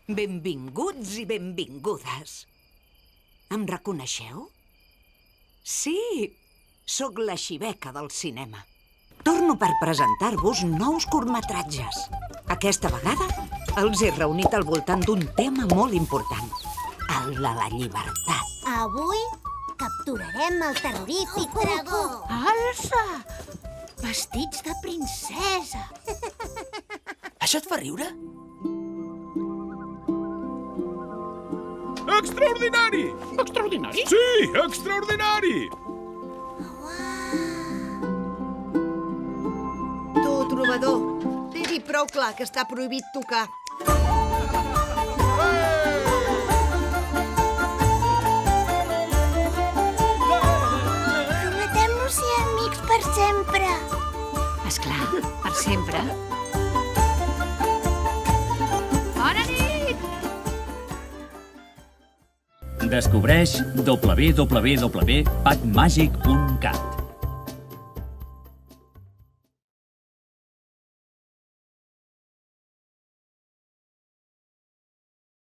Benvinguts i benvingudes. Em reconeixeu? Sí, sóc la Xibeca del cinema. Torno per presentar-vos nous curtmetratges. Aquesta vegada els he reunit al voltant d'un tema molt important, el de la llibertat. Avui capturarem el terrorífic dragó. Alça! Vestits de princesa. Això et fa riure? Extraordinari! Extraordinari? Sí, extraordinari! Tu, trobador, digui prou clar que està prohibit tocar. Prometem-nos ser amics per sempre. Esclar, per sempre. Bona nit! Descobreix www.patmagic.cat